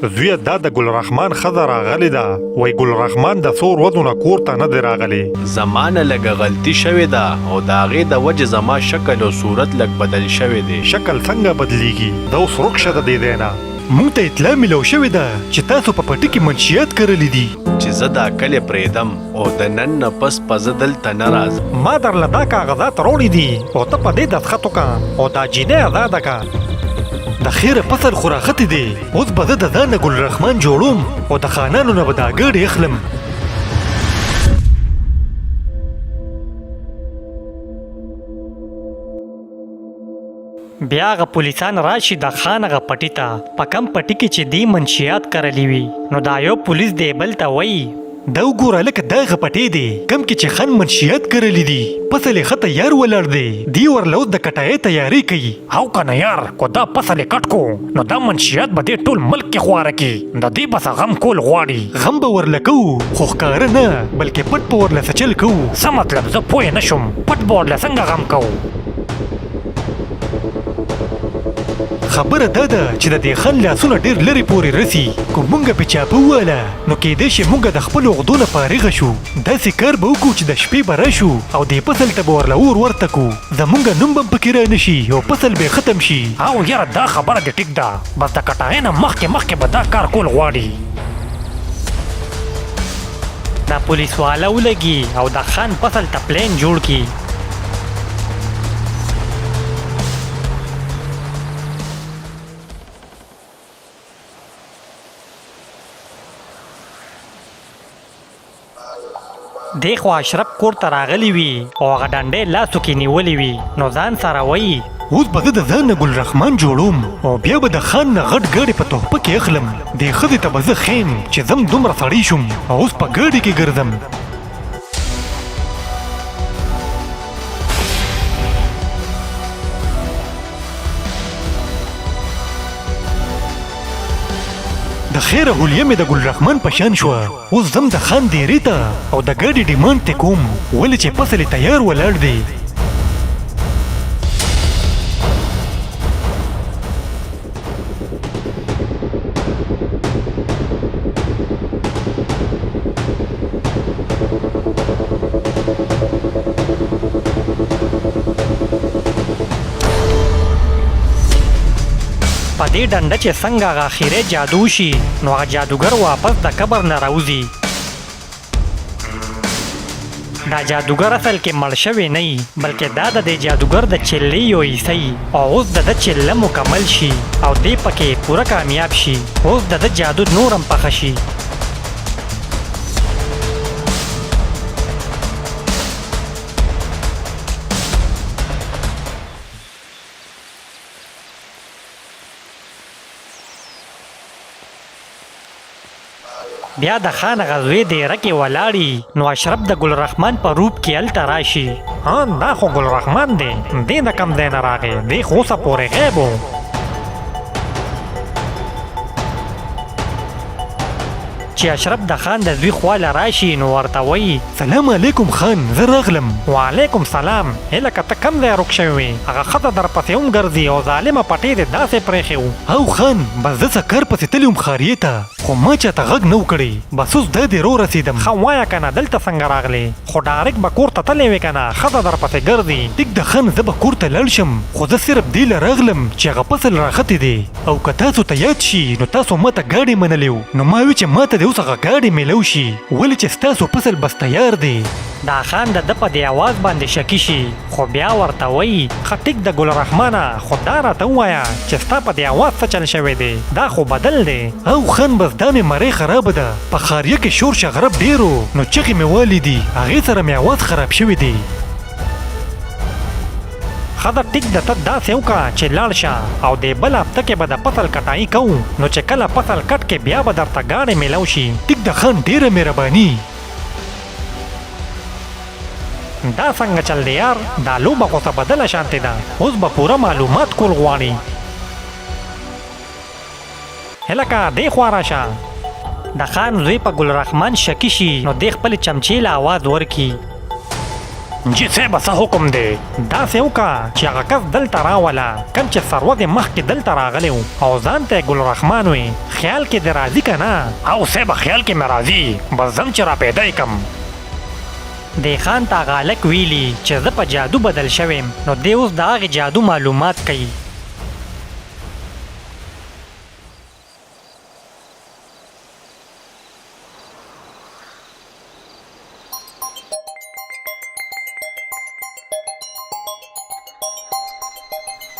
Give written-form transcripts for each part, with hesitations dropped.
زویه دا د ګلرحمان ښځه راغلې ده، وایي ګلرحمان د څو ورځو نه کور ته نه دی راغلی. زمانه لږه غلطي شوې ده او د هغې د وجې زما شکل او صورت لږ بدل شوی دی. شکل څنګه بدلیږي؟ دا اوس ورک شه د دې ځای نه. مونږ ته اطلاع میلاو شوې ده چې تاسو په پټي کې منشیات کرلی دي چې زه دا کلی پرېږدم او د نن نه پس به زه دلته نه راځم. ما درله دا کاغذات راوړي دي او ته په دې دستخط وکړه او دا جینۍ ازاده کړه. د خیره فصل خو راختې دی، اوس به زه د ځان نه ګلرحمان جوړوم او د خانانو نه به دا ګاډې اخلم. بیا هغه پولیسان راشي د خان هغه پټي ته، په کم پټي کې چې دی منشیات کرلی وي. نو دا یو پولیس دی بل ته وایي دا وګوره لکه دا هغه پټی دی کم کې چې خان منشیات کرلی دي، فصل یې ښه تیار ولاړ دی، دی ورله اوس د کټایۍ تیاری کوي. او کنه یار کو دا فصل یې کټ کو نو دا منشیات به دې ټول ملک کې خواره کړي، د دې بس غم کول غواړي. غم به ورله کوو خو ښکاره نه، بلکې پټ به ورله سچل کوو. څه مطلب؟ زه پوه نه شوم، پټ به ورله څنګه غم کوو؟ خبره دا ده چې د دې خان لاسونه ډېر لرې پورې رسي، که مونږ پې چاپه وواله نو کیدای شي مونږ د خپلو عقدو نه فارغه شو. داسې کار به وکړو چې د شپې به راشو او دې فصل ته به ورله اور ورته کړو، زمونږ نوم به پکې را نه شي او فصل به ختم شي. او یاره دا خبره دې ټیک ده، بس د کټایۍ نه مخکې به دا کار کول غواړي. دا پولیس والا ولګي او د خان فصل ته پلین جوړ کړي. دی خو اشرف کور ته راغلی وي او هغه ډنډې لاسو کې نیولې وي، نو ځان سره وایي اوس به زه د ځان نه ګلرحمان جوړوم او بیا به د خان نه غټ ګاډي په تحفه کې اخلم. دې ښځې ته به زه ښیم چې زم دومره سړی شوم او اوس په ګاډي کې ګرځم. د خیره هولیه مې د ګلرحمان په شان شوه، اوس زم د خان دیرې ته او د ګاډي ډیمانډ ته کوم، ولې چې فصل یې تیار ولاړ دی. په دې ډنډه چې څنګه هغه اخیری جادو شي نو هغه جادوګر واپس د قبر نه راوځي. دا جادوګر اصل کې مړ شوی نه وي، بلکې دا د دې جادوګر د چلې یو حصه وي او اوس د ده چله مکمل شي او دی پکې پوره کامیاب شي. اوس د ده جادو نورم پخه شي. بیا د خان غزوې دیره کې ولاړي نو اشرف د ګلرحمان په روپ کې هلته راشي. ها دا خو ګلرحمان دی، دې د کم ځای نه راغی، دې خو اوسه پورې غیب و. چې اشرف د خان د زوی خواله راشي نو ورته وایي سلام علیکم خان، زه راغلم. وعلیکم سلام. هلکه ته کم ځای روک شوی وې؟ هغه ښځه درپسې هم ګرځي او ظالمه پټۍ دې داسې پرېښې و. او خان بس زه څه کار پسې تللی وم خاریې ته، خو ما چاته غږ نه و کړی، بس اوس دا دې رسېدم. ښه وایه که نه دلته څنګه راغلې؟ خو ډایرکټ به کور ته تللی وې که نه؟ ښځه درپسې ګرځي. ټیک ده خان، زه به کور ته لاړ شم، خو زه صرف دې له راغلم چې هغه فصل راختې دی او که تاسو ته یاد شي نو تاسو ما ته ګاډې منلې و، نو ما وی چې ما ته دې اوس هغه ګاډې میلو شي، ولې چې ستاسو فصل بس تیار دی. دا خان د ده په دې اواز باندې شکي شي، خو بیا ورته وایي ښه ټیک ده ګلرحمانه، خو دا راته ووایه چې ستا په دې اواز څه چل شوی دی؟ دا خو بدل دی. او خان بس دا مې مرۍ خرابه ده، په خاریه کې شور شغرب ډېرو نو چغې مې والي دي، هغې سره مې اواز خراب شوی دی. ښه ده ټیک ده، ته داسې وکړه چې لاړ شه او دې بل هفته کې به د فصل کټایي کوو، نو چې کله فصل کټ کې بیا به درته ګاډې میلو شي. ټیک ده خان، ډېره مهرباني. دا څنګه چل دی یار؟ دا لوبه خو څه بدله شانتې ده، اوس به پوره معلومات کول غواړي. هلکه دې خوا راشه. د خان زوی په ګلرحمان شکي شي نو دې خپلې چمچې له اواز ورکړي. جی صاحب څه حکم دی؟ داسې وکړه چې هغه کس دلته راوله کوم چې سروذې مخکې دلته راغلی و او ځان ته یې ګلرحمان وي. خیال کې دې راځي که نه؟ او صاحب خیال کې مې راځي، بس ځم چې را پیدا یې کړم. دې خان ته هغه هلک ویلي چې زه په جادو بدل شویم، نو دی اوس د هغې جادو معلومات کوي.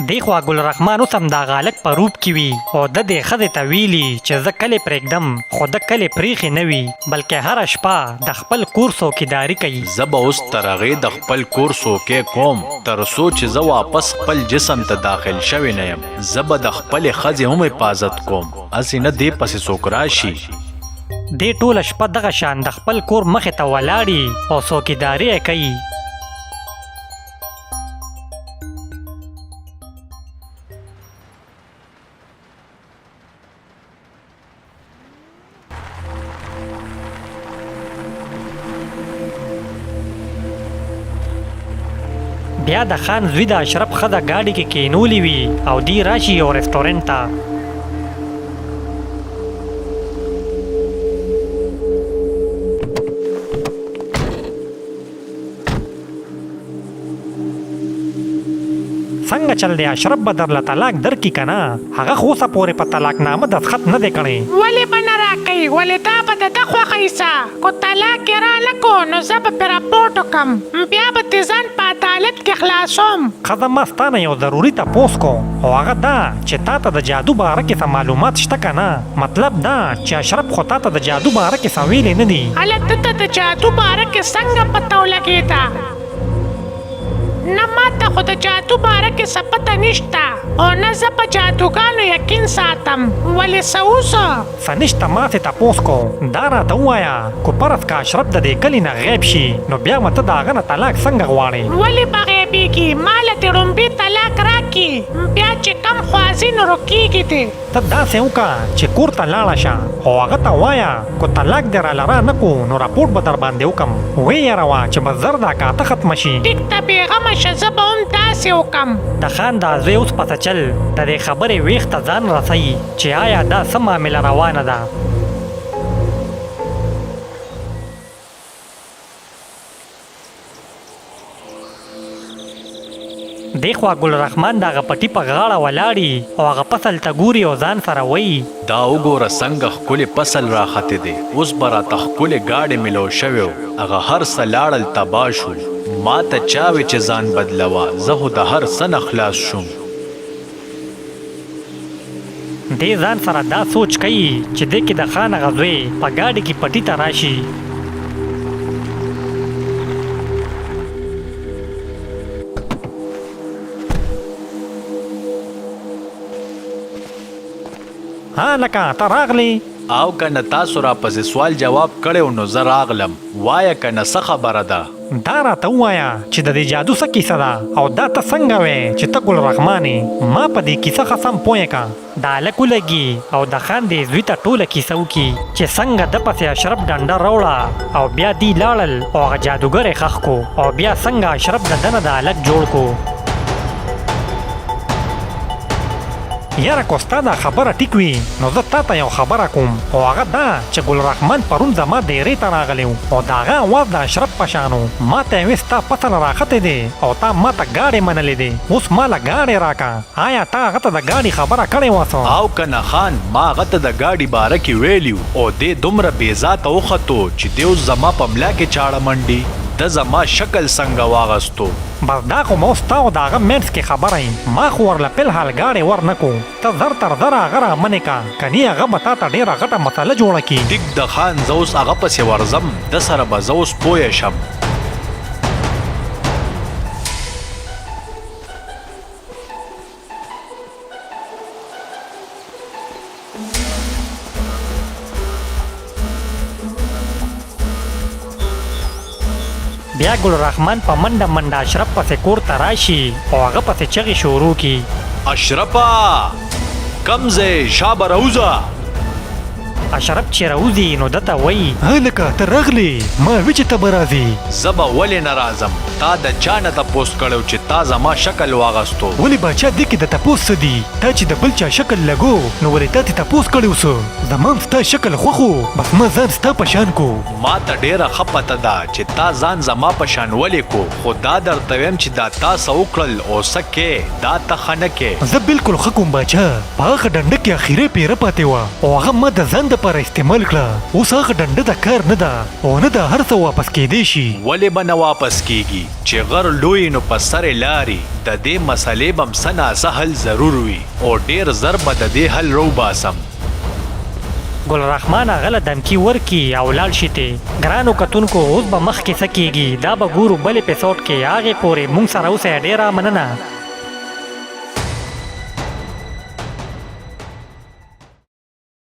دی خوا ګلرحمان اوس هم د هغه هلک په روپ کې وي او د دې ښځې ته ویلي چې زه کلې پرېږدم، خو ده کلې پرېښې نه وي بلکې هره شپه د خپل کور څوکیداري کوي. زه به اوس تر هغې د خپل کور څوکۍ کوم تر څو چې زه واپس خپل جسم ته داخل شوی نه یم. زه به د خپلې ښځې هم حفاظت کوم، هسې نه دې پسې څوک راشي. دې ټوله شپه دغه شان د خپل کور مخې ته ولاړي او څوکیداري یې کوي. بیا د خان زوی د اشرف ښځه ګاډي کې کینولې وي او دی راشي یو رستورنټ ته. څنګه چل دی اشرف به درله طلاق درکړي که نه؟ هغه خو اوسه پورې په طلاقنامه دستخط نه دی کړی. ولې به نه راکوي؟ ولې دا به د ده خوښه ایسه کو طلاق یې رانه کو نو زه به پرې راپورټ وکړم، بیا به دې ځان په عدالت کې خلاصوم. ښځه ما ستا نه یو ضروري تپوس کو او هغه دا چې تا ته د جادو باره کې څه معلومات شته که نه؟ مطلب دا چې اشرف خو تا ته د جادو باره کې څه ویلې نه دي. هلته ته د جادو باره کې څنګه پته ولګېده؟ نه ماته خو د جادو باره کې څه پته نشته او نه زه په جادوګانو یقین ساتم. ولې څه اوسه؟ څه نشته ما سې تپوس کو، دا راته ووایه که فرض که اشرف د دې کلي نه غیب شي نو بیا به ته د هغه نه طلاق څنګه غواړې؟ ولې به غیبېږي؟ ماله دې ړومبي طلاق راکړي، بیا چې کم خوازي نو روکېږي دې. ته داسې وکړه چې کور ته لاړه شه او هغه ته ووایه که طلاق دې راله را نه کو نو راپورټ به در باندې وکړم. ویېروه چې به زر دا کاته ختمه شي. ټیک ته بېغمه شه، زه به هم داسې وکړم. د خان د زوی اوس پته چل د دې خبرې ویښ ته ځان رسوي چې آیا دا څه معامله روانه ده. دی خوا ګلرحمان د هغه پټي په غاړه ولاړي او هغه فصل ته ګوري او ځان سره وایي دا وګوره څنګه ښکلې فصل راختې دی، اوس به راته ښکلې ګاډې میلو شوی و، هغه هر څه لاړل تباه شو. ما ته چا وې چې ځان بدلوه، زه خو د هر څه نه خلاص شوم. دی ځان سره دا سوچ کوي چې دی کې د خان هغه زوی په ګاډي کې پټي ته راشي. ها لکه ته راغلی او که نه تاسو راپسې سوال جواب کړی نو زه راغلم، وایه که نه څه خبره ده؟ دا راته ووایه چې د دې جادو څه کیسه ده او دا ته څنګه وې چې ته ګلرحمان یې؟ ما په دې کیسه ښه سم پوه که. دا هلک ولګي او د خان دې زوی ته ټوله کیسه وکړي چې څنګه ده پسې اشرف ډنډه راوړه او بیا دی لاړل او هغه جادوګر یې ښخ کو او بیا څنګه اشرف د ده نه د هلک جوړ کو. یاره که ستا دا خبره ټیک وي نو زه تا ته یو خبره کوم او هغه دا چې ګلرحمان پرون زما دیرې ته راغلی و او د هغه اواز د اشرف په شان و. ما ته یې وې ستا فصل راختې دی او تا ما ته ګاډې منلې دی، اوس ما له ګاډې راکړه. آیا تا هغه ته د ګاډي خبره کړې وه څه؟ او که نه خان، ما هغه ته د ګاډي باره کې ویلي و او دی دومره بې ذاته وختو چې دی اوس زما په ملا کې چاړه منډي، د زما شکل څنګه واغستو. بس دا خو ما اوس تا او د هغه منځ کې خبره یم، ما خو ورله فلحال ګاډې ور نه کو. ته زر تر زره هغه رامنې که کني هغه به تا ته ډېره غټه مسله جوړه کړي. ټیک د خان، زه اوس هغه پسې ورځم، د سره به زه اوس پوه شم. بیا ګلرحمان په منډه منډه اشرف پسې کور ته راشي او هغه پسې چغې شروع کړي. اشرفه کم ځې؟ شا به راوځه. اشرف چې راوځي نو دته وایي هلکه ته راغلې ما وی چې ته به راځې زه به ولې نه راځم تا د چا نه تپوس کړی چې تا زما شکل واغستو ولې باچا دې کې د تپوس څه دي تا چې د بل چا شکل لګو نو ولې تا تې تپوس کړی اوسه زما هم ستا شکل خوښو بس ما ځان ستا په شان کو ما ته ډېره ښه پته ده چې تا ځان زما په شان ولې کو خو دا درته ویم چې دا تا څه وکړل او څه کې دا ته ښه نه کې زه بالکل ښه کوم باچا په هغه ډنډه کې اخیرې پیره پاتې وه او هغه ما د ځان دپاره استعمال کړه اوس هغه ډنډه د کار نه ده او نه ده هر څه واپس کیدی شي ولې به نه واپس کیږي چې غر لوی نو په سر لاري د دې مسلې به م څه ناڅه حل ضرور وي او ډېر زر به د دې حل روباسم ګل رحمان هغه له دمکي ورکي او لاړ شي ته ګرانو کتونکو اوس به مخکې څه کیږي دا به ګورو بل اپیسوډ کې هغې پورې موږ سره اوسئ ډېره مننه